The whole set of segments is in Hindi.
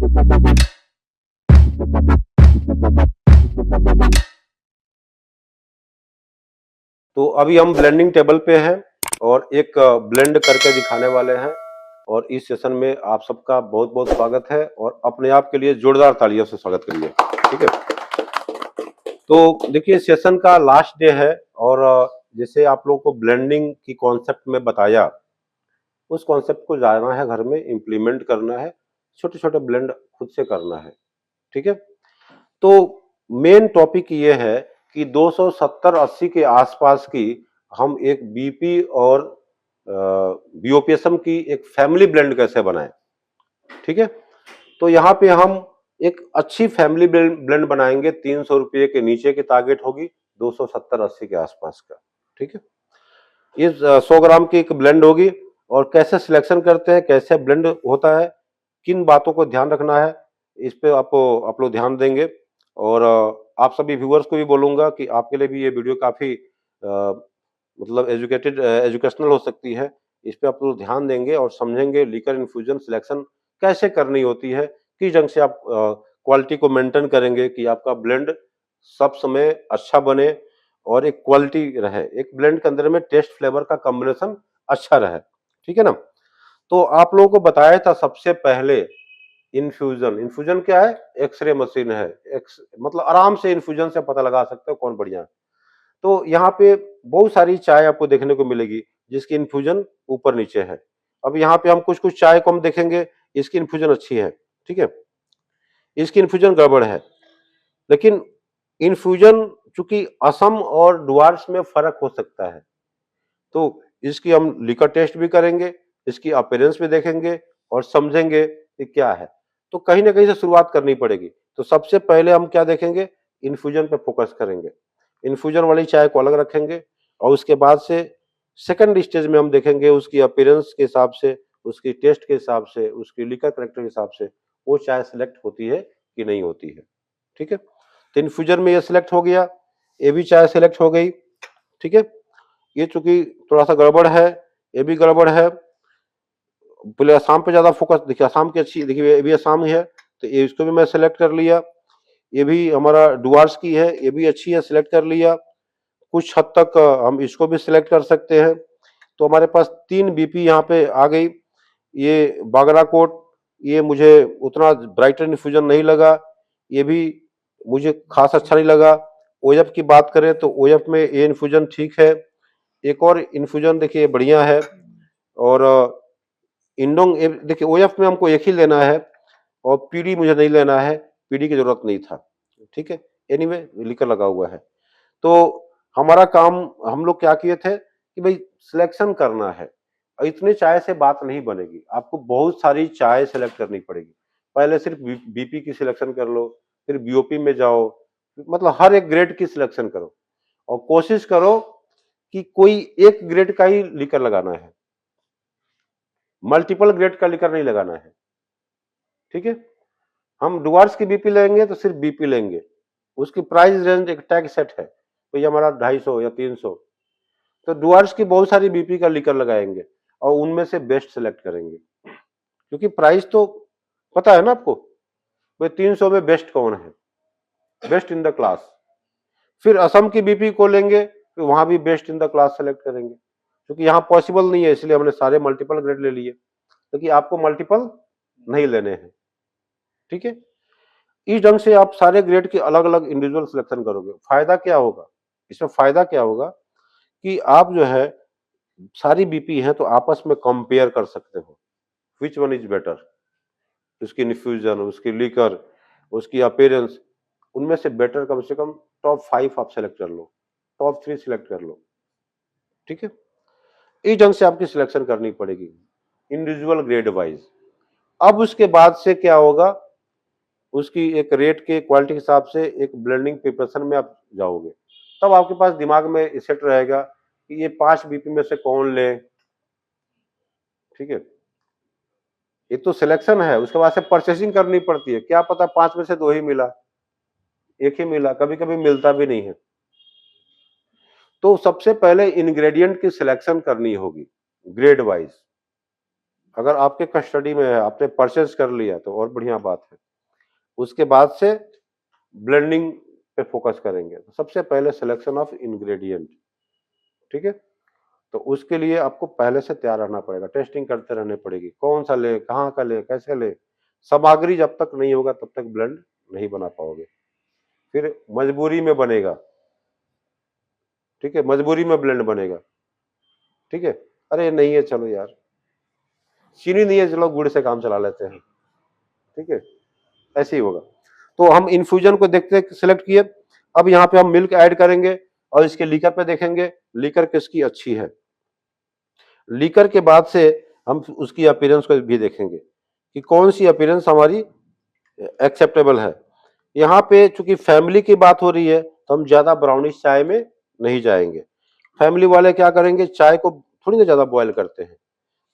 तो अभी हम ब्लेंडिंग टेबल पे हैं और एक ब्लेंड करके दिखाने वाले हैं और इस सेशन में आप सबका बहुत बहुत स्वागत है और अपने आप के लिए जोरदार तालियों से स्वागत करिए। ठीक है, तो देखिए सेशन का लास्ट डे है और जैसे आप लोगों को ब्लेंडिंग की कॉन्सेप्ट में बताया, उस कॉन्सेप्ट को जाना है, घर में इम्प्लीमेंट करना है, छोटे छोटे ब्लेंड खुद से करना है। ठीक है, तो मेन टॉपिक ये है कि 270-80 के आसपास की हम एक बीपी और बीओपीएसएम की एक फैमिली ब्लेंड कैसे बनाएं। ठीक है, तो यहाँ पे हम एक अच्छी फैमिली ब्लेंड बनाएंगे। 300 रुपये के नीचे की टारगेट होगी, 270-80 के आसपास का। ठीक है, ये 100 ग्राम की एक ब्लेंड होगी और कैसे सिलेक्शन करते हैं, कैसे ब्लेंड होता है, किन बातों को ध्यान रखना है, इस पे आप लोग ध्यान देंगे। और आप सभी व्यूअर्स को भी बोलूंगा कि आपके लिए भी ये वीडियो काफी मतलब एजुकेशनल हो सकती है। इस पे आप लोग ध्यान देंगे और समझेंगे लिकर इन्फ्यूजन सिलेक्शन कैसे करनी होती है, किस ढंग से आप क्वालिटी को मेंटेन करेंगे कि आपका ब्लेंड सब समय अच्छा बने और एक क्वालिटी रहे, एक ब्लेंड के अंदर में टेस्ट फ्लेवर का कॉम्बिनेशन अच्छा रहे। ठीक है ना, तो आप लोगों को बताया था सबसे पहले इन्फ्यूजन। इन्फ्यूजन क्या है? एक्सरे मशीन है। मतलब आराम से इन्फ्यूजन से पता लगा सकते हो कौन बढ़िया है। तो यहाँ पे बहुत सारी चाय आपको देखने को मिलेगी जिसकी इन्फ्यूजन ऊपर नीचे है। अब यहाँ पे हम कुछ कुछ चाय को हम देखेंगे, इसकी इन्फ्यूजन अच्छी है, ठीक है, इसकी इन्फ्यूजन गड़बड़ है। लेकिन इन्फ्यूजन चूंकि असम और डुआर्स में फर्क हो सकता है, तो इसकी हम लिकर टेस्ट भी करेंगे, इसकी अपीयरेंस भी देखेंगे और समझेंगे कि क्या है। तो कहीं ना कहीं से शुरुआत करनी पड़ेगी। तो सबसे पहले हम क्या देखेंगे? इन्फ्यूजन पे फोकस करेंगे, इन्फ्यूजन वाली चाय को अलग रखेंगे और उसके बाद से सेकंड स्टेज में हम देखेंगे उसकी अपीयरेंस के हिसाब से, उसकी टेस्ट के हिसाब से, उसकी लिकर करेक्टर के हिसाब से वो चाय सिलेक्ट होती है कि नहीं होती है। ठीक है, तो इन्फ्यूजन में ये सिलेक्ट हो गया, ये भी चाय सिलेक्ट हो गई। ठीक है, ये चूंकि थोड़ा सा गड़बड़ है, ये भी गड़बड़ है। पहले असम पे ज्यादा फोकस, देखिए असम की अच्छी, देखिए ये भी असम ही है, तो ये इसको भी मैं सिलेक्ट कर लिया। ये भी हमारा डुआर्स की है, ये भी अच्छी है, सिलेक्ट कर लिया। कुछ हद तक हम इसको भी सिलेक्ट कर सकते हैं। तो हमारे पास 3 बीपी यहाँ पे आ गई। ये बागराकोट, ये मुझे उतना ब्राइटर इन्फ्यूजन नहीं लगा, ये भी मुझे खास अच्छा नहीं लगा। ओएफ की बात करें तो ओएफ में ये इन्फ्यूजन ठीक है। एक और इन्फ्यूजन देखिए बढ़िया है। और इंडोंग देखिए ओएफ में हमको एक ही लेना है और पीडी मुझे नहीं लेना है, पीडी की जरूरत नहीं था। ठीक है, एनीवे लिकर लगा हुआ है। तो हमारा काम, हम लोग क्या किए थे कि भाई सिलेक्शन करना है। और इतने चाय से बात नहीं बनेगी, आपको बहुत सारी चाय सेलेक्ट करनी पड़ेगी। पहले सिर्फ बीपी की सिलेक्शन कर लो, फिर बीओपी में जाओ, मतलब हर एक ग्रेड की सिलेक्शन करो और कोशिश करो कि कोई एक ग्रेड का ही लिकर लगाना है, मल्टीपल ग्रेड का लिकर नहीं लगाना है। ठीक है, हम डुआर्स की बीपी लेंगे तो सिर्फ बीपी लेंगे, उसकी प्राइस रेंज एक टैग सेट है, तो ये हमारा 250 या 300। तो डुआर्स की बहुत सारी बीपी का लिकर लगाएंगे और उनमें से बेस्ट सेलेक्ट करेंगे, क्योंकि प्राइस तो पता है ना आपको, भाई 300 में बेस्ट कौन है, बेस्ट इन द क्लास। फिर असम की बीपी को लेंगे, फिर वहां भी best in the class select करेंगे, क्योंकि यहाँ पॉसिबल नहीं है, इसलिए हमने सारे मल्टीपल ग्रेड ले लिए, क्योंकि आपको मल्टीपल नहीं लेने हैं। ठीक है, इस ढंग से आप सारे ग्रेड के अलग अलग इंडिविजुअल सिलेक्शन करोगे। फायदा क्या होगा इसमें? फायदा क्या होगा कि आप जो है सारी बीपी है तो आपस में कंपेयर कर सकते हो, विच वन इज बेटर, उसकी इन्फ्यूजन, उसकी लिकर, उसकी अपीयरेंस, उनमें से बेटर कम से कम टॉप 5 आप सेलेक्ट कर लो, टॉप 3 सिलेक्ट कर लो। ठीक है, इस ढंग से आपकी सिलेक्शन करनी पड़ेगी इंडिविजुअल ग्रेड वाइज। अब उसके बाद से क्या होगा, उसकी एक रेट के क्वालिटी के हिसाब से एक ब्लेंडिंग प्रिपरेशन में आप जाओगे, तब आपके पास दिमाग में सेट रहेगा कि ये 5 बीपी में से कौन ले। ठीक है, ये तो सिलेक्शन है, उसके बाद से परचेसिंग करनी पड़ती है, क्या पता 5 में से 2 ही मिला, 1 ही मिला, कभी कभी मिलता भी नहीं है। तो सबसे पहले इंग्रेडिएंट की सिलेक्शन करनी होगी ग्रेड वाइज। अगर आपके कस्टडी में है, आपने परचेज कर लिया तो और बढ़िया बात है। उसके बाद से ब्लेंडिंग पे फोकस करेंगे। तो सबसे पहले सिलेक्शन ऑफ इंग्रेडिएंट, ठीक है। तो उसके लिए आपको पहले से तैयार रहना पड़ेगा, टेस्टिंग करते रहने पड़ेगी, कौन सा ले, कहाँ का ले, कैसे ले। सामग्री जब तक नहीं होगा तब तक ब्लेंड नहीं बना पाओगे, फिर मजबूरी में बनेगा, ठीक है, मजबूरी में ब्लेंड बनेगा, ठीक है। अरे नहीं है, चलो यार चीनी नहीं है, चलो गुड़ से काम चला लेते हैं, ठीक है, ऐसे ही होगा। तो हम इन्फ्यूजन को देखते सिलेक्ट किए। अब यहाँ पे हम मिल्क ऐड करेंगे और इसके लीकर पे देखेंगे लीकर किसकी अच्छी है। लीकर के बाद से हम उसकी अपीयरेंस को भी देखेंगे कि कौन सी अपीयरेंस हमारी एक्सेप्टेबल है। यहाँ पे चूंकि फैमिली की बात हो रही है तो हम ज्यादा ब्राउनिश चाय में नहीं जाएंगे। फैमिली वाले क्या करेंगे, चाय को थोड़ी ना ज्यादा बॉयल करते हैं,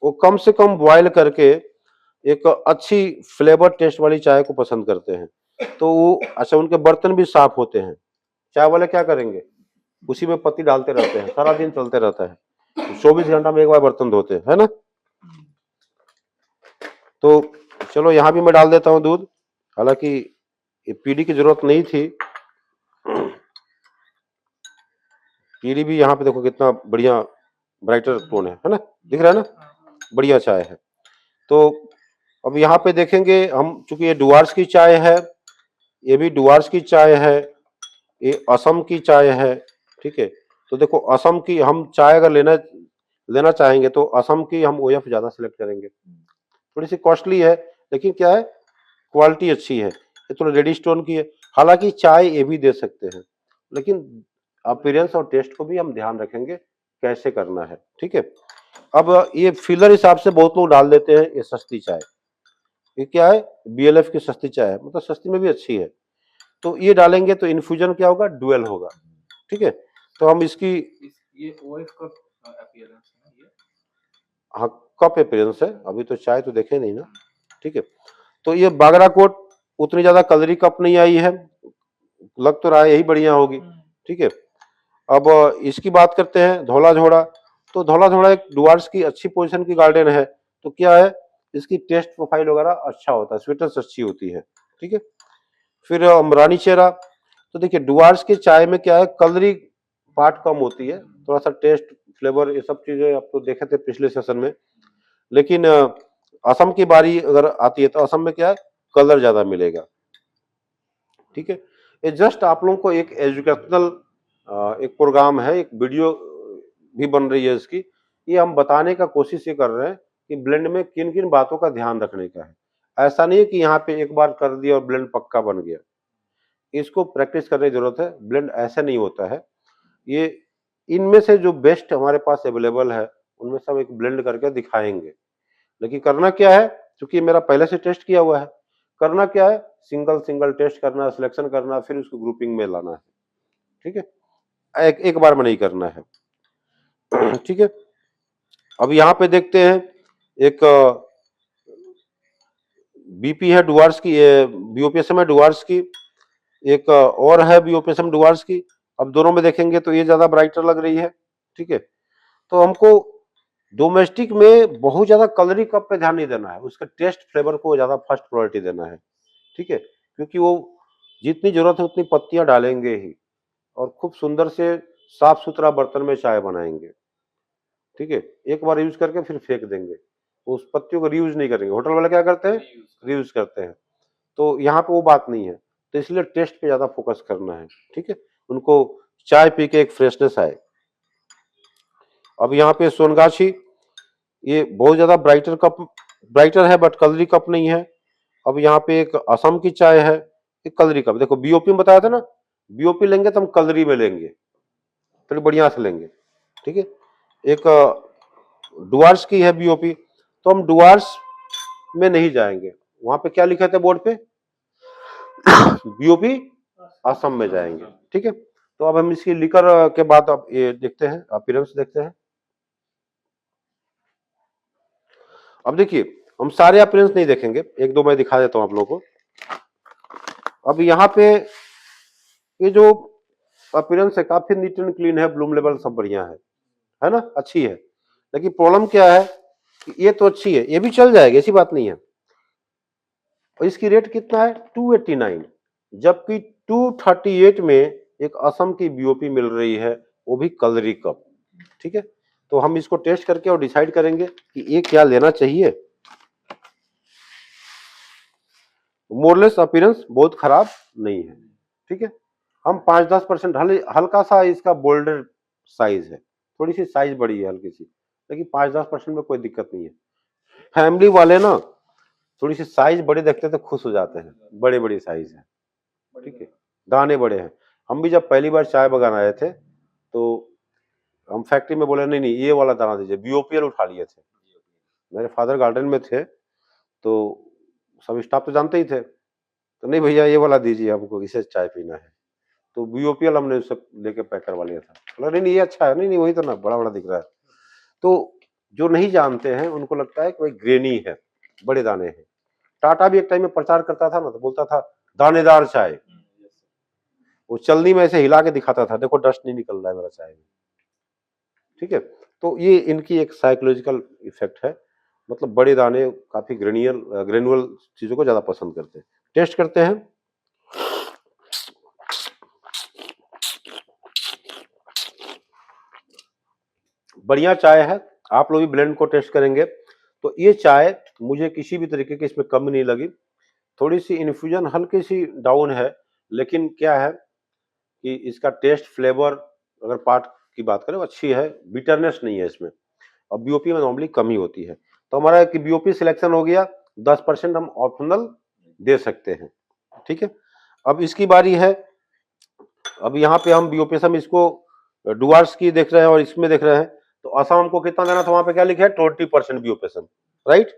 वो कम से कम बॉयल करके एक अच्छी फ्लेवर टेस्ट वाली चाय को पसंद करते हैं। तो वो अच्छा, उनके बर्तन भी साफ होते हैं। चाय वाले क्या करेंगे, उसी में पत्ती डालते रहते हैं, सारा दिन चलते रहता है, 24 घंटा में एक बार बर्तन धोते हैं, है ना। तो चलो यहाँ भी मैं डाल देता हूँ दूध, हालांकि ये पीढ़ी की जरूरत नहीं थी। पीढ़ी भी यहाँ पे देखो कितना बढ़िया ब्राइटर टोन है ना, दिख रहा है ना, बढ़िया चाय है। तो अब यहाँ पे देखेंगे हम, चूंकि ये डुआर्स की चाय है, ये भी डुआर्स की चाय है, ये असम की चाय है, ठीक है। तो देखो असम की हम चाय अगर लेना चाहेंगे तो असम की हम ओएफ ज्यादा सिलेक्ट करेंगे। थोड़ी सी कॉस्टली है लेकिन क्या है, क्वालिटी अच्छी है। ये थोड़ा रेडी स्टोन की है, हालांकि चाय ये भी दे सकते हैं, लेकिन अपीयरेंस और टेस्ट को भी हम ध्यान रखेंगे कैसे करना है, ठीक है। अब ये फिलर हिसाब से बहुत लोग डाल देते हैं ये सस्ती चाय, ये क्या है, बीएलएफ की सस्ती चाय है, मतलब सस्ती में भी अच्छी है। तो ये डालेंगे तो इन्फ्यूजन क्या होगा, डुअल होगा, ठीक है। तो हम इसकी ये ओएफ का अपीयरेंस है ये, हाँ कप अपीयरेंस है, अभी तो चाय तो देखे नहीं ना, ठीक है। तो ये बागराकोट उतनी ज्यादा कलरी कप नहीं आई है, लग तो रहा है यही बढ़िया होगी, ठीक है। अब इसकी बात करते हैं धौला झोड़ा। तो धौला झोड़ा एक डुआर्स की अच्छी पोजीशन की गार्डन है। तो क्या है, इसकी टेस्ट प्रोफाइल वगैरह अच्छा होता है, स्वीटनेस अच्छी होती है, ठीक है। फिर रानी चेरा। तो देखिए डुआर्स की चाय में क्या है, कलरी पार्ट कम होती है, थोड़ा सा टेस्ट फ्लेवर ये सब चीजें आप तो देखे थे पिछले सेशन में। लेकिन असम की बारी अगर आती है तो असम में क्या है, कलर ज्यादा मिलेगा, ठीक है। ये जस्ट आप लोगों को एक एजुकेशनल एक प्रोग्राम है, एक वीडियो भी बन रही है इसकी, ये हम बताने का कोशिश ये कर रहे हैं कि ब्लेंड में किन किन बातों का ध्यान रखने का है। ऐसा नहीं है कि यहाँ पे एक बार कर दिया और ब्लेंड पक्का बन गया, इसको प्रैक्टिस करने की जरूरत है। ब्लेंड ऐसा नहीं होता है, ये इनमें से जो बेस्ट हमारे पास अवेलेबल है उनमें सब एक ब्लेंड करके दिखाएंगे। लेकिन करना क्या है, क्योंकि मेरा पहले से टेस्ट किया हुआ है, करना क्या है, सिंगल सिंगल टेस्ट करना, सिलेक्शन करना, फिर उसको ग्रुपिंग में लाना है, ठीक है। एक बार में नहीं करना है, ठीक है। अब यहाँ पे देखते हैं एक बीपी है डुआर्स की, बीओपीएसएम है डुआर्स की, एक और है बीओपीएसएम डुआर्स की। अब दोनों में देखेंगे तो ये ज्यादा ब्राइटर लग रही है, ठीक है। तो हमको डोमेस्टिक में बहुत ज्यादा कलरी कप पे ध्यान नहीं देना है, उसका टेस्ट फ्लेवर को ज्यादा फर्स्ट प्रायोरिटी देना है, ठीक है। क्योंकि वो जितनी जरूरत है उतनी पत्तियां डालेंगे ही और खूब सुंदर से साफ सुथरा बर्तन में चाय बनाएंगे, ठीक है। एक बार यूज करके फिर फेंक देंगे, उस पत्तियों को रीयूज नहीं करेंगे। होटल वाले क्या करते हैं, रीयूज करते हैं। तो यहाँ पे वो बात नहीं है, तो इसलिए टेस्ट पे ज्यादा फोकस करना है, ठीक है। उनको चाय पी के एक फ्रेशनेस आए। अब यहाँ पे सोनगाछी, ये बहुत ज्यादा ब्राइटर है बट कलरी कप नहीं है। अब यहाँ पे एक असम की चाय है, एक कलरी कप। देखो बीओपी में बताया था ना, बीओपी लेंगे तो हम कलरी में लेंगे, फिर बढ़िया से लेंगे, ठीक है। एक डुआर्स की है बीओपी, तो हम डुआर्स में नहीं जाएंगे, वहां पे क्या लिखा था बोर्ड पे, बीओपी असम में जाएंगे, ठीक है। तो अब हम इसकी लिकर के बाद अब ये देखते हैं, अपीयरेंस देखते हैं। अब देखिए हम सारे अपीयरेंस नहीं देखेंगे, एक दो मैं दिखा देता हूं आप लोगों को। अब यहाँ पे ये जो अपीयरेंस है काफी नीट एंड क्लीन है, ब्लूम लेवल सब बढ़िया है ना, अच्छी है। लेकिन प्रॉब्लम क्या है, ये तो अच्छी है, ये भी चल जाएगी, ऐसी बात नहीं है। और इसकी रेट कितना है 289, जबकि 238 में एक असम की बीओपी मिल रही है, वो भी कलरी कप। ठीक है, तो हम इसको टेस्ट करके और डिसाइड करेंगे कि ये क्या लेना चाहिए। मोरलेस अपीयरेंस बहुत खराब नहीं है। ठीक है, हम 5-10% हल्का सा इसका बोल्डर साइज है, थोड़ी सी साइज बड़ी है हल्की सी, लेकिन 5-10% में कोई दिक्कत नहीं है। फैमिली वाले ना थोड़ी सी साइज बड़ी देखते हैं तो खुश हो जाते हैं, बड़े बड़ी साइज है। ठीक है, दाने बड़े हैं। हम भी जब पहली बार चाय बगान आए थे तो हम फैक्ट्री में बोले नहीं नहीं ये वाला दाना दीजिए, बीओपीएल उठा लिए थे। मेरे फादर गार्डन में थे तो सब स्टाफ तो जानते ही थे, तो नहीं भैया ये वाला दीजिए, हमको इसे चाय पीना है। तो बीओपीएल हमने उससे लेके पैक करवा लिया था। बोला नहीं नहीं ये अच्छा है, नहीं नहीं वही तो ना बड़ा बड़ा दिख रहा है। तो जो नहीं जानते हैं उनको लगता है कि भाई ग्रेनी है, बड़े दाने हैं। टाटा भी एक टाइम में प्रचार करता था ना, तो बोलता था दानेदार चाय, वो चलनी में ऐसे हिला के दिखाता था, देखो डस्ट नहीं निकल रहा है मेरा चाय में। ठीक है, तो ये इनकी एक साइकोलॉजिकल इफेक्ट है, मतलब बड़े दाने काफी ग्रेनुअल चीजों को ज्यादा पसंद करते हैं। टेस्ट करते हैं। बढ़िया चाय है, आप लोग भी ब्लेंड को टेस्ट करेंगे तो ये चाय मुझे किसी भी तरीके की इसमें कमी नहीं लगी। थोड़ी सी इन्फ्यूजन हल्की सी डाउन है, लेकिन क्या है कि इसका टेस्ट फ्लेवर अगर पार्ट की बात करें अच्छी है, बिटरनेस नहीं है इसमें। और बीओपी में नॉर्मली कमी होती है, तो हमारा कि बीओपी सिलेक्शन हो गया, 10% हम ऑप्शनल दे सकते हैं। ठीक है, अब इसकी बारी है। अब यहाँ पे हम बीओपीएसएम इसको डुआर्स की देख रहे हैं और इसमें देख रहे हैं, तो असम हमको कितना देना था, वहां पे क्या लिखा है 20% बीओपीएसएम, राइट।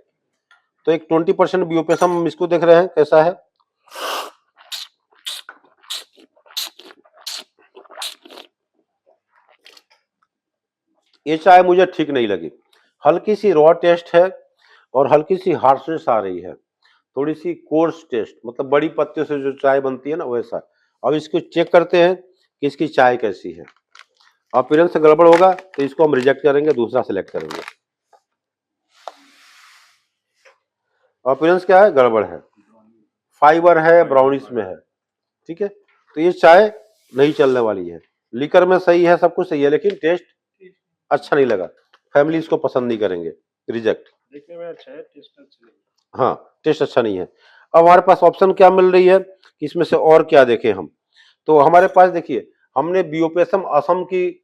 तो एक 20% बीओपीएसएम हम इसको देख रहे हैं कैसा है। ये चाय मुझे ठीक नहीं लगी, हल्की सी रॉ टेस्ट है और हल्की सी हार्शनेस आ रही है, थोड़ी सी कोर्स टेस्ट, मतलब बड़ी पत्तियों से जो चाय बनती है ना वैसा। अब इसको चेक करते हैं कि इसकी चाय कैसी है। अपीयरेंस से गड़बड़ होगा तो इसको हम रिजेक्ट करेंगे, दूसरा सिलेक्ट करेंगे। अपीयरेंस क्या है, गड़बड़ है, फाइबर है, ब्राउनिश में है। ठीक है, तो ये चाय नहीं चलने वाली है। लिकर में सही है, सब कुछ सही है, लेकिन टेस्ट अच्छा नहीं लगा, फैमिली इसको पसंद नहीं करेंगे, रिजेक्ट। देखने में अच्छा है, टेस्ट अच्छा है। हाँ, टेस्ट अच्छा नहीं है। अब हमारे पास ऑप्शन क्या मिल रही है कि इसमें से और क्या देखें हम, तो हमारे पास देखिए हमने बीओपीएसएम असम की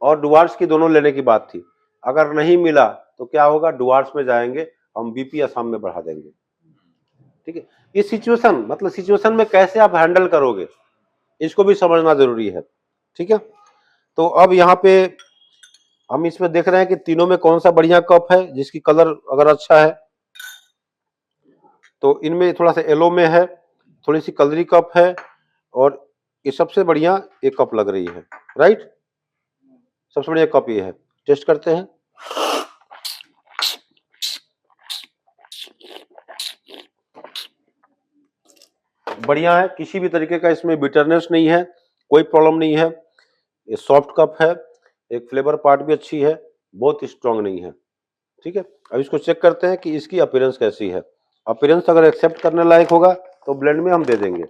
और डुआर्स की दोनों लेने की बात थी। अगर नहीं मिला तो क्या होगा, डुआर्स में जाएंगे, हम बीपी असम में बढ़ा देंगे। ठीक है, ये सिचुएशन, मतलब सिचुएशन में कैसे आप हैंडल करोगे इसको भी समझना जरूरी है। ठीक है, तो अब यहाँ पे हम इसमें देख रहे हैं कि तीनों में कौन सा बढ़िया कप है जिसकी कलर अगर अच्छा है, तो इनमें थोड़ा सा येलो में है, थोड़ी सी कलरी कप है, और ये सबसे बढ़िया एक कप लग रही है, राइट। सबसे बढ़िया कप ये है। टेस्ट करते हैं। बढ़िया है, किसी भी तरीके का इसमें बिटरनेस नहीं है, कोई प्रॉब्लम नहीं है। ये सॉफ्ट कप है, एक फ्लेवर पार्ट भी अच्छी है, बहुत स्ट्रांग नहीं है। ठीक है, अब इसको चेक करते हैं कि इसकी अपीयरेंस कैसी है। अपीयरेंस अगर एक्सेप्ट करने लायक होगा तो ब्लेंड में हम दे देंगे,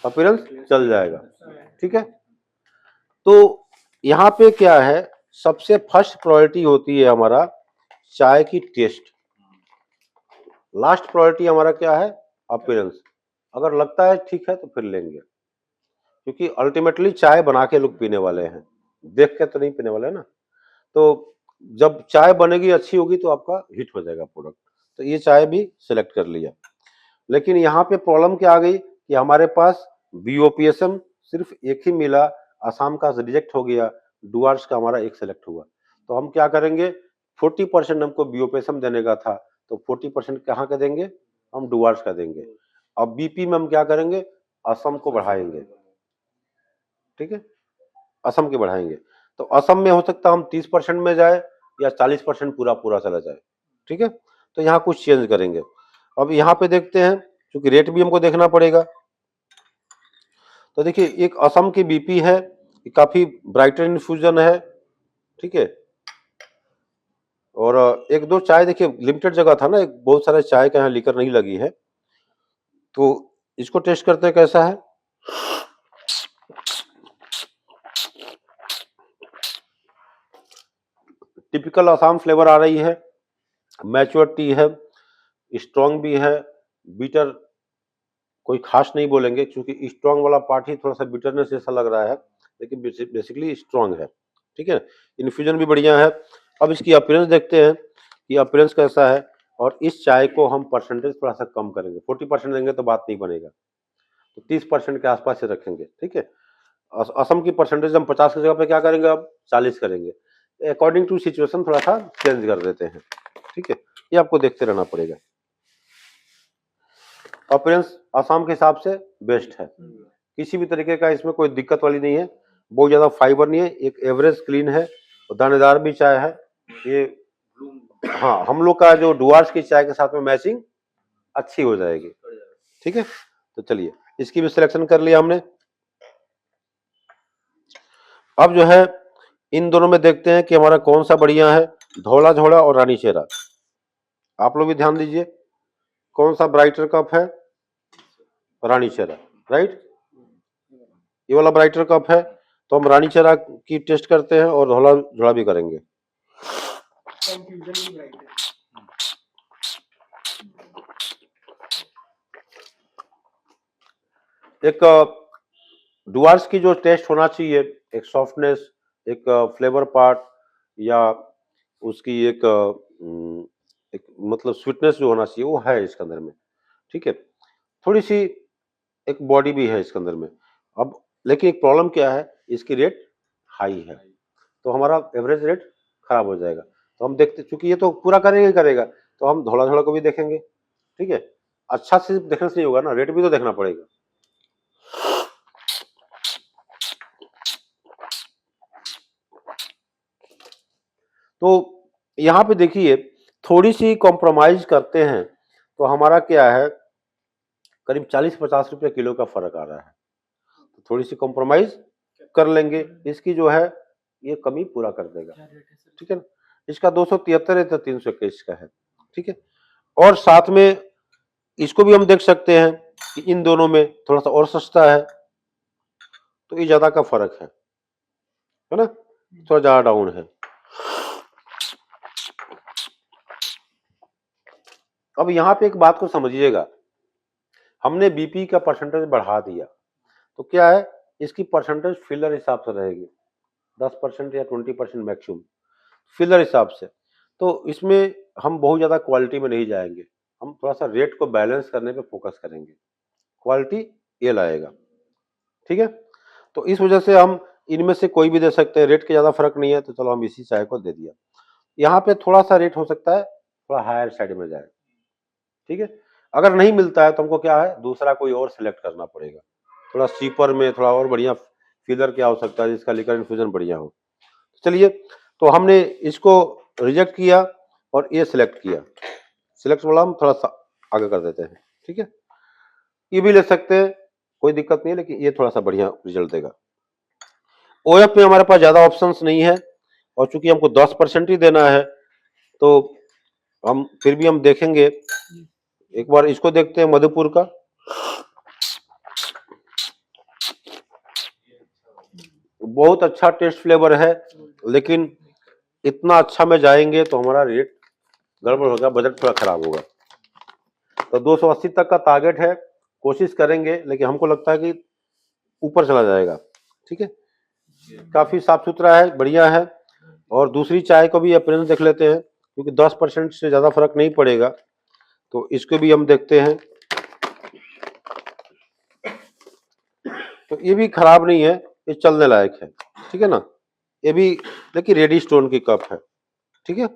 अपीयरेंस चल जाएगा। ठीक है, तो यहाँ पे क्या है, सबसे फर्स्ट प्रायोरिटी होती है हमारा चाय की टेस्ट, लास्ट प्रायोरिटी हमारा क्या है, अपीयरेंस। अगर लगता है ठीक है तो फिर लेंगे, क्योंकि अल्टीमेटली चाय बना के लोग पीने वाले हैं, देख के तो नहीं पीने वाले ना। तो जब चाय बनेगी अच्छी होगी तो आपका हिट हो जाएगा प्रोडक्ट। तो ये चाय भी सिलेक्ट कर लिया, लेकिन यहाँ पे प्रॉब्लम क्या आ गई कि हमारे पास बीओपीएसएम सिर्फ एक ही मिला, आसाम का रिजेक्ट हो गया, डुआर्स का हमारा एक सिलेक्ट हुआ। तो हम क्या करेंगे, 40% हमको बीओपीएसएम देने का था, तो 40% कहाँ का देंगे, हम डुआर्स का देंगे। अब बीपी में हम क्या करेंगे, असम को बढ़ाएंगे। ठीक है, असम के बढ़ाएंगे, तो असम में हो सकता हम 30% में जाए या 40% पूरा पूरा चला जाए। ठीक है, तो यहाँ कुछ चेंज करेंगे। अब यहाँ पे देखते हैं, क्योंकि रेट भी हमको देखना पड़ेगा। तो देखिए एक असम की बीपी है, काफी ब्राइटर इन्फ्यूजन है। ठीक है। और एक दो चाय देखिए लिमिटेड जगह था ना, एक बहुत सारे चाय का यहाँ लीकर नहीं लगी है, तो इसको टेस्ट करते हैं कैसा है। टिपिकल आसाम फ्लेवर आ रही है, मैच्योर टी है, स्ट्रांग भी है, बीटर कोई खास नहीं बोलेंगे क्योंकि स्ट्रांग वाला पार्ट ही थोड़ा सा बिटरनेस जैसा लग रहा है, लेकिन बेसिकली स्ट्रांग है, ठीक है। इन्फ्यूजन भी बढ़िया है। अब इसकी अपीयरेंस देखते हैं कि अपीयरेंस कैसा है, और इस चाय को हम परसेंटेज थोड़ा सा कम करेंगे, 40% देंगे तो बात नहीं बनेगा, तो 30% के आसपास से रखेंगे, ठीक है। असम की परसेंटेज हम 50 की जगह पे क्या करेंगे, अब 40 करेंगे, अकॉर्डिंग टू सिचुएशन थोड़ा सा चेंज कर देते हैं, ठीक है। ये आपको देखते रहना पड़ेगा। अपीयरेंस आसाम के हिसाब से बेस्ट है, किसी भी तरीके का इसमें कोई दिक्कत वाली नहीं है, बहुत ज्यादा फाइबर नहीं है, एक एवरेज क्लीन है, दानेदार भी चाय है ये। हाँ, हम लोग का जो डुआर्स की चाय के साथ में मैचिंग अच्छी हो जाएगी, ठीक है। तो चलिए इसकी भी सिलेक्शन कर लिया हमने। अब जो है इन दोनों में देखते हैं कि हमारा कौन सा बढ़िया है, धौला झोड़ा और रानी चेरा। आप लोग भी ध्यान दीजिए कौन सा ब्राइटर कप है, रानी चेरा, राइट। ये वाला ब्राइटर कप है, तो हम रानी चेरा की टेस्ट करते हैं और धौला झोड़ा भी करेंगे। एक डुआर्स की जो टेस्ट होना चाहिए, एक सॉफ्टनेस, एक फ्लेवर पार्ट, या उसकी एक मतलब स्वीटनेस जो होना चाहिए वो है इसके अंदर में, ठीक है। थोड़ी सी एक बॉडी भी है इसके अंदर में। अब लेकिन एक प्रॉब्लम क्या है, इसकी रेट हाई है, तो हमारा एवरेज रेट खराब हो जाएगा। तो हम देखते, चूंकि ये तो पूरा करेगा ही करेगा, तो हम धोला धोला को भी देखेंगे, ठीक है। अच्छा से देखने से नहीं होगा ना, रेट भी तो देखना पड़ेगा। तो यहाँ पे देखिए थोड़ी सी कॉम्प्रोमाइज करते हैं तो हमारा क्या है, करीब 40-50 रुपए किलो का फर्क आ रहा है, तो थोड़ी सी कॉम्प्रोमाइज कर लेंगे, इसकी जो है ये कमी पूरा कर देगा, ठीक है ना। इसका 273 है तो 321 का है, ठीक है। और साथ में इसको भी हम देख सकते हैं कि इन दोनों में थोड़ा सा और सस्ता है, तो ये ज्यादा का फर्क है ना, थोड़ा ज्यादा डाउन है। अब यहाँ पे एक बात को समझिएगा, हमने बीपी का परसेंटेज बढ़ा दिया, तो क्या है इसकी परसेंटेज फिलर हिसाब से रहेगी, 10% या 20% मैक्सिमम फिलर हिसाब से। तो इसमें हम बहुत ज्यादा क्वालिटी में नहीं जाएंगे, हम थोड़ा सा रेट को बैलेंस करने पे फोकस करेंगे, क्वालिटी ये लाएगा, ठीक है। तो इस वजह से हम इनमें से कोई भी दे सकते हैं, रेट के ज्यादा फर्क नहीं है, तो चलो हम इसी चाय को दे दिया। यहाँ पे थोड़ा सा रेट हो सकता है थोड़ा हायर साइड में जाए, ठीक है। अगर नहीं मिलता है तो हमको क्या है, दूसरा कोई और सिलेक्ट करना पड़ेगा, थोड़ा चीपर में, थोड़ा और बढ़िया फीलर की आवश्यकता है जिसका लिकर इन्फ्यूजन बढ़िया हो। चलिए, तो हमने इसको रिजेक्ट किया और ये सिलेक्ट किया, सिलेक्ट वाला हम थोड़ा सा आगे कर देते हैं, ठीक है। ये भी ले सकते हैं, कोई दिक्कत नहीं है, लेकिन ये थोड़ा सा बढ़िया रिजल्ट देगा। ओएफ में हमारे पास ज्यादा ऑप्शंस नहीं है, और चूंकि हमको 10% ही देना है, तो हम फिर भी हम देखेंगे, एक बार इसको देखते हैं मधुपुर का। बहुत अच्छा टेस्ट फ्लेवर है, लेकिन इतना अच्छा में जाएंगे तो हमारा रेट गड़बड़ होगा, बजट थोड़ा खराब होगा। तो 280 तक का टारगेट है, कोशिश करेंगे, लेकिन हमको लगता है कि ऊपर चला जाएगा, ठीक है। काफी साफ सुथरा है, बढ़िया है। और दूसरी चाय को भी अपीयरेंस देख लेते हैं, क्योंकि 10% से ज्यादा फर्क नहीं पड़ेगा, तो इसको भी हम देखते हैं। तो ये भी खराब नहीं है, ये चलने लायक है, ठीक है ना। ये भी देखिए रेडी स्टोन की कप है, ठीक है।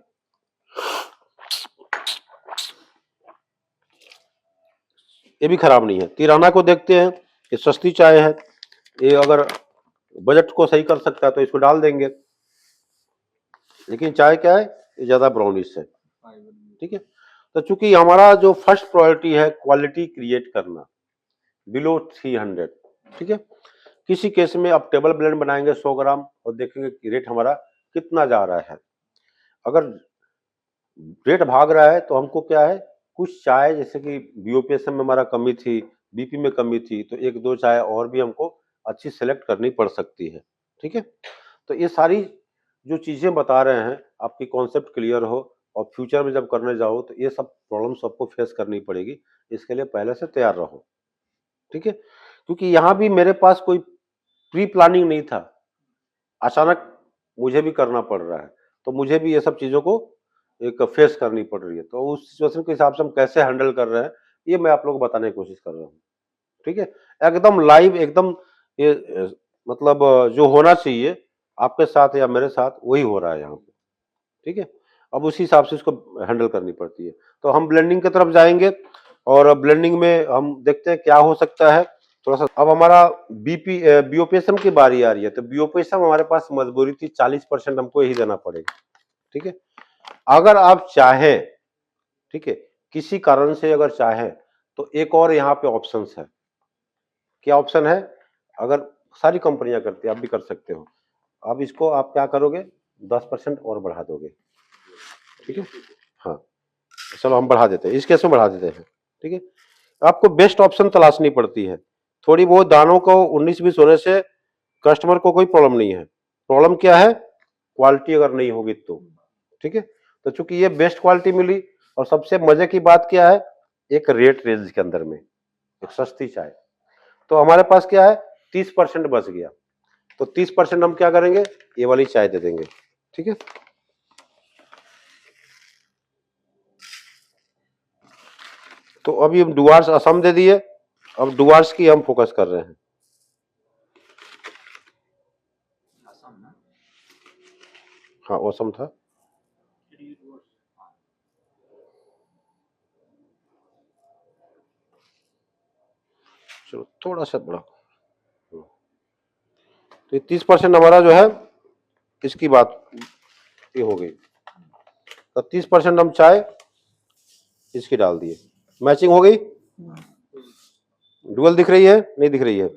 ये भी खराब नहीं है। तिराना को देखते हैं, ये सस्ती चाय है, ये अगर बजट को सही कर सकता है तो इसको डाल देंगे, लेकिन चाय क्या है, ये ज्यादा ब्राउनिश है, ठीक है। तो चूंकि हमारा जो फर्स्ट प्रायोरिटी है क्वालिटी क्रिएट करना बिलो 300, ठीक है। किसी केस में आप टेबल ब्लेंड बनाएंगे 100 ग्राम और देखेंगे कि रेट हमारा कितना जा रहा है। अगर रेट भाग रहा है तो हमको क्या है, कुछ चाय जैसे कि बीओपीएसएम में हमारा कमी थी, बीपी में कमी थी, तो एक दो चाय और भी हमको अच्छी सेलेक्ट करनी पड़ सकती है। ठीक है, तो ये सारी जो चीजें बता रहे हैं, आपकी कॉन्सेप्ट क्लियर हो और फ्यूचर में जब करने जाओ तो ये सब प्रॉब्लम्स आपको फेस करनी पड़ेगी, इसके लिए पहले से तैयार रहो। ठीक है, क्योंकि यहाँ भी मेरे पास कोई प्री प्लानिंग नहीं था, अचानक मुझे भी करना पड़ रहा है, तो मुझे भी ये सब चीजों को एक फेस करनी पड़ रही है। तो उस सिचुएशन के हिसाब से हम कैसे हैंडल कर रहे हैं, ये मैं आप लोगों को बताने की कोशिश कर रहा हूँ। ठीक है, एकदम लाइव, एकदम ये मतलब जो होना चाहिए आपके साथ या मेरे साथ वही हो रहा है यहाँ पे। ठीक है, अब उसी हिसाब से इसको हैंडल करनी पड़ती है। तो हम ब्लेंडिंग की तरफ जाएंगे और ब्लेंडिंग में हम देखते हैं क्या हो सकता है थोड़ा सा। अब हमारा बीओपीएसएम की बारी आ रही है, तो बीओपीएसएम हमारे पास मजबूरी थी 40% हमको यही देना पड़ेगा। ठीक है, अगर आप चाहें, ठीक है, किसी कारण से अगर चाहें तो एक और यहाँ पे ऑप्शंस है। क्या ऑप्शन है, अगर सारी कंपनियां करती है आप भी कर सकते हो। अब इसको आप क्या करोगे, 10% और बढ़ा दोगे। ठीक है, हाँ, चलो हम बढ़ा देते हैं, इस केस में बढ़ा देते हैं। ठीक है, आपको बेस्ट ऑप्शन तलाशनी पड़ती है। थोड़ी बहुत दानों को 19-20 होने से कस्टमर को कोई प्रॉब्लम नहीं है। प्रॉब्लम क्या है, क्वालिटी अगर नहीं होगी तो। ठीक है, तो चूंकि ये बेस्ट क्वालिटी मिली और सबसे मजे की बात क्या है, एक रेट रेंज के अंदर में एक सस्ती चाय, तो हमारे पास क्या है 30% बच गया। तो 30% हम क्या करेंगे, ये वाली चाय दे देंगे। ठीक है, तो अभी हम डुआर्स असम दे दिए, अब डुआर्स की हम फोकस कर रहे हैं। हाँ, असम था। चलो थोड़ा सा बड़ा, तो 30% हमारा जो है इसकी बात ये हो गई। तो 30% हम चाय इसकी डाल दिए, मैचिंग हो गई। डुअल दिख रही है, नहीं दिख रही है।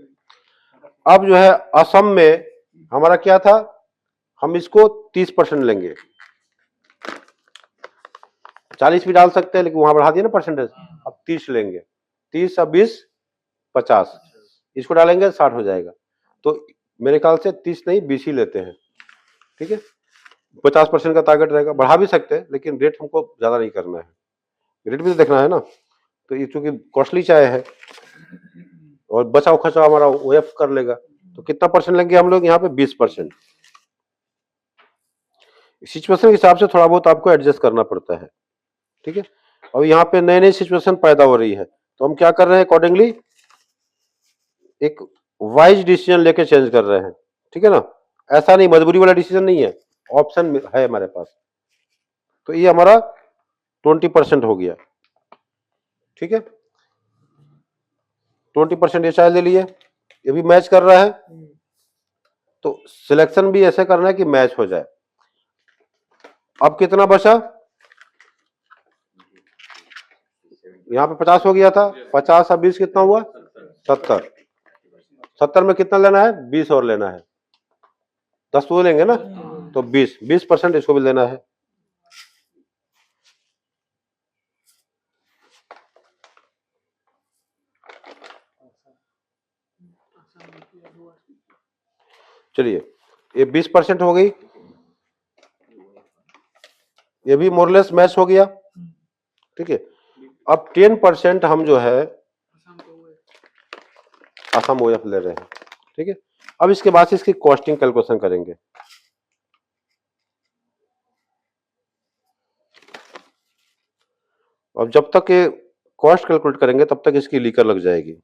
अब जो है असम में हमारा क्या था, हम इसको 30% लेंगे। 40 भी डाल सकते हैं लेकिन वहां बढ़ा दिया ना परसेंटेज, अब 30 लेंगे। 30 अब 20 50, इसको डालेंगे 60 हो जाएगा। तो मेरे ख्याल से 30 नहीं 20 ही लेते हैं। ठीक है, 50% का टारगेट रहेगा, बढ़ा भी सकते हैं लेकिन रेट हमको ज्यादा नहीं करना है, रेट भी तो देखना है ना। तो ये चूंकि कॉस्टली चाय है और बचाव खर्चा हमारा ओएफ कर लेगा, तो कितना परसेंट लेंगे हम लोग यहाँ पे, 20%। सिचुएशन के हिसाब से थोड़ा बहुत आपको एडजस्ट करना पड़ता है। ठीक है, और यहाँ पे नई नई सिचुएशन पैदा हो रही है, तो हम क्या कर रहे हैं, अकॉर्डिंगली एक वाइज डिसीजन लेके चेंज कर रहे हैं। ठीक है ना, ऐसा नहीं मजबूरी वाला डिसीजन नहीं है, ऑप्शन है हमारे पास। तो ये हमारा 20% हो गया। ठीक है, 20% ये चाय ले लिए, ये भी मैच कर रहा है। तो सिलेक्शन भी ऐसे करना है कि मैच हो जाए। अब कितना बचा, यहाँ पे 50 हो गया था, 50 और 20 कितना हुआ, 70। 70 में कितना लेना है, 20 और लेना है, 10 तो लेंगे ना, तो 20% इसको भी लेना है। चलिए, ये 20% हो गई, ये भी मोरलेस मैच हो गया। ठीक है, अब 10% हम जो है असम ओएफ ले रहे हैं। ठीक है, अब इसके बाद से इसकी कॉस्टिंग कैलकुलेशन करेंगे। अब जब तक ये कॉस्ट कैलकुलेट करेंगे तब तक इसकी लीकर लग जाएगी।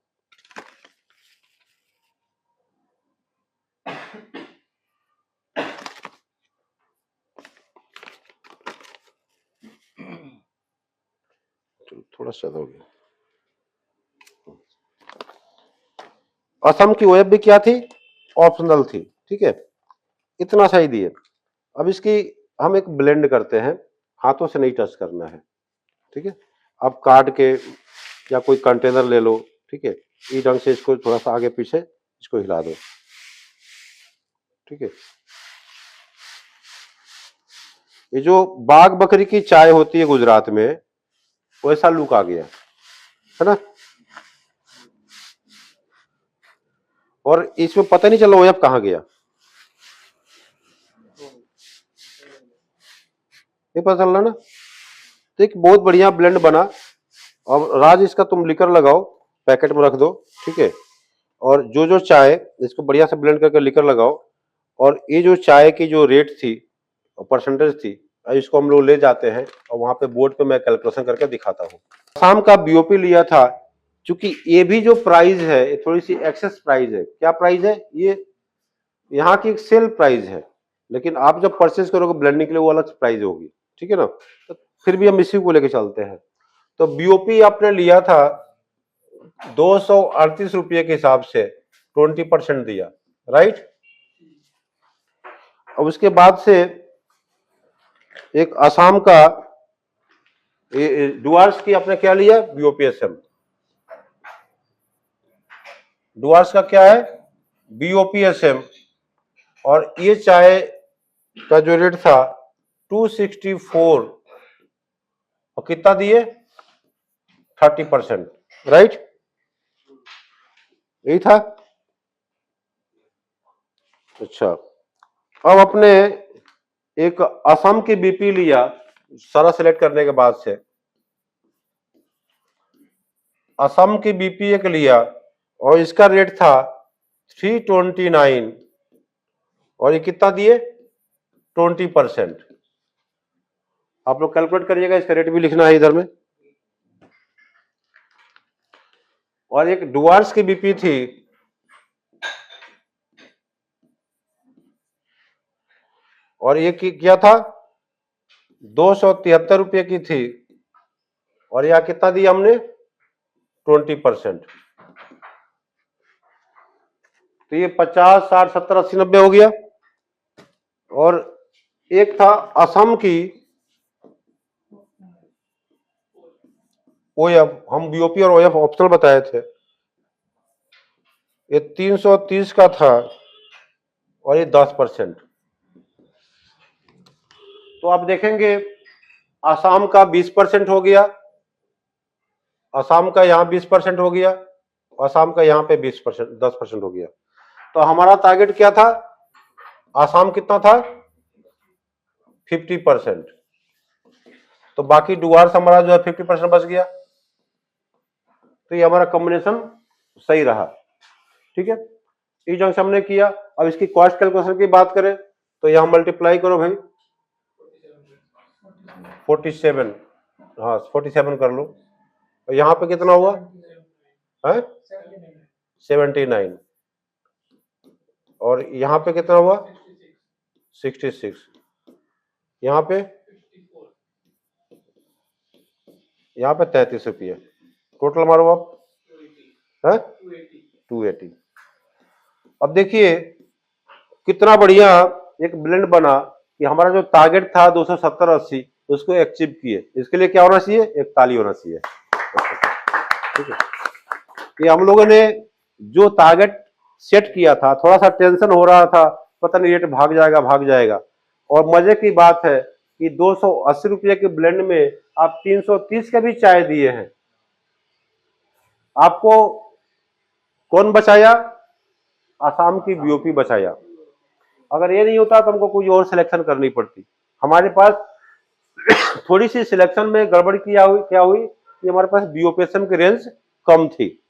थोड़ा सा हो गया। असम की ओएफ भी क्या थी, ऑप्शनल थी। ठीक है, इतना सही दिए। अब इसकी हम एक ब्लेंड करते हैं, हाथों से नहीं टच करना है। ठीक है, अब काट के या कोई कंटेनर ले लो। ठीक है, इस ढंग से इसको थोड़ा सा आगे पीछे इसको हिला दो। ठीक है, ये जो बाग बकरी की चाय होती है गुजरात में, वैसा लुक आ गया है ना। और इसमें पता नहीं चला ओएफ कहाँ गया, नहीं पता चल रहा ना। तो एक बहुत बढ़िया ब्लेंड बना। अब राज इसका तुम लिकर लगाओ, पैकेट में रख दो, ठीक है। और जो जो चाय, इसको बढ़िया से ब्लेंड करके लिकर लगाओ। और ये जो चाय की जो रेट थी, परसेंटेज थी, इसको हम लोग ले जाते हैं और वहां पे बोर्ड पे मैं कैलकुलेशन करके दिखाता हूँ। शाम का बीओपी लिया था, क्योंकि ये भी जो प्राइस है ये थोड़ी सी एक्सेस प्राइस है। क्या प्राइस है ये? यहाँ की एक सेल प्राइस है, लेकिन आप जब परचेज करोगे ब्लेंडिंग के लिए वो अलग प्राइस होगी, ठीक है ना। तो फिर भी हम इसी को लेके चलते हैं। तो बीओपी आपने लिया था 238 रुपये के हिसाब से 20% दिया, राइट। अब उसके बाद से एक आसाम का डुआर्स की आपने क्या लिया? बीओपीएसएम। डुआर्स का क्या है? बीओपीएसएम। और ये चाय का जो रेट था 264, और कितना दिए? 30%, राइट। यही था। अच्छा, अब अपने एक असम की बीपी लिया, सारा सिलेक्ट करने के बाद से असम की बीपी एक लिया, और इसका रेट था 329, और ये कितना दिए? 20%। आप लोग कैलकुलेट करिएगा, इसका रेट भी लिखना है इधर में। और एक डुआर्स की बीपी थी, और ये क्या था? 273 रुपये की थी, और यह कितना दिया हमने? 20%। तो ये 50, 60, 70, 80, 90 हो गया। और एक था असम की ओएफ, हम बीओपी और ओएफ ऑप्शनल बताए थे। ये 330 का था, और ये 10%। तो आप देखेंगे असम का 20% हो गया, असम का यहाँ 20% हो गया, असम का यहाँ पे 20%, 10% हो गया। तो हमारा टारगेट क्या था? असम कितना था? 50%। तो बाकी डुआर्स हमारा जो है 50% बच गया। तो ये हमारा कॉम्बिनेशन सही रहा, ठीक है। ये जंक्शन हमने किया। अब इसकी कॉस्ट कैलकुलेशन की बात करें तो यहां मल्टीप्लाई करो भाई, 47, हाँ 47 कर लो। और यहां पे कितना हुआ है? 79। और यहां पे कितना हुआ? 66। यहां पे 33 रुपये टोटल मारो आप है 280। अब देखिए कितना बढ़िया एक ब्लेंड बना कि हमारा जो टारगेट था 270-80 उसको अचीव किए। इसके लिए क्या होना चाहिए? एक ताली होना चाहिए, ठीक है। कि हम लोगों ने जो टारगेट सेट किया था, थोड़ा सा टेंशन हो रहा था, पता नहीं रेट भाग जाएगा, और मजे की बात है कि 280 रुपये के ब्लेंड में आप 330 के भी चाय दिए हैं। आपको कौन बचाया? आसाम की बीओपी बचाया। अगर ये नहीं होता तो हमको कोई और सिलेक्शन करनी पड़ती। हमारे पास थोड़ी सी सिलेक्शन में गड़बड़ क्या हुई कि हमारे पास बीओपीएसएम की रेंज कम थी,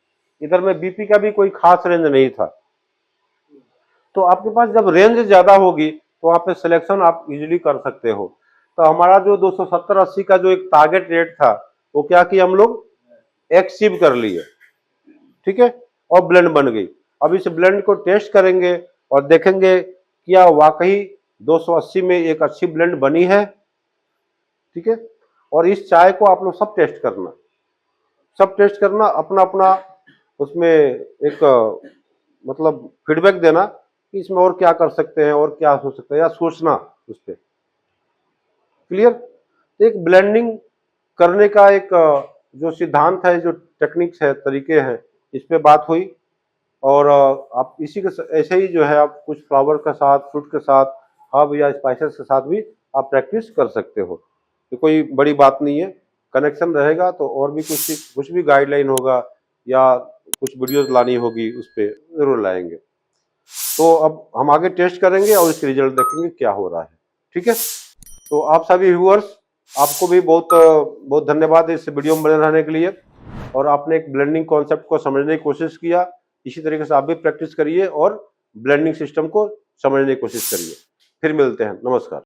इधर में बीपी का भी कोई खास रेंज नहीं था। तो आपके पास जब रेंज ज्यादा होगी तो वहां पे सिलेक्शन आप इजीली कर सकते हो। तो हमारा जो 270-80 का जो एक टारगेट रेट था वो क्या किया हम लोग? अचीव कर लिए, ठीक है। और ब्लेंड बन गई। अब इस ब्लेंड को टेस्ट करेंगे और देखेंगे क्या वाकई 280 में एक अच्छी ब्लेंड बनी है, ठीक है। और इस चाय को आप लोग सब टेस्ट करना, अपना अपना उसमें एक मतलब फीडबैक देना कि इसमें और क्या कर सकते हैं और क्या हो सकता है, या सोचना उस पर। क्लियर। एक ब्लेंडिंग करने का एक जो सिद्धांत है, जो टेक्निक्स है, तरीके हैं, इस पे बात हुई। और आप इसी के ऐसे ही जो है आप कुछ फ्लावर के साथ, फ्रूट के साथ, हर्ब या स्पाइसेस के साथ भी आप प्रैक्टिस कर सकते हो। तो कोई बड़ी बात नहीं है, कनेक्शन रहेगा तो और भी कुछ भी गाइडलाइन होगा या कुछ वीडियोस लानी होगी उस पे जरूर लाएंगे। तो अब हम आगे टेस्ट करेंगे और इसके रिजल्ट देखेंगे क्या हो रहा है। ठीक है, तो आप सभी व्यूअर्स, आपको भी बहुत बहुत धन्यवाद इस वीडियो में बने रहने के लिए, और आपने एक ब्लेंडिंग कॉन्सेप्ट को समझने की कोशिश किया। इसी तरीके से आप भी प्रैक्टिस करिए और ब्लेंडिंग सिस्टम को समझने की कोशिश करिए। फिर मिलते हैं, नमस्कार।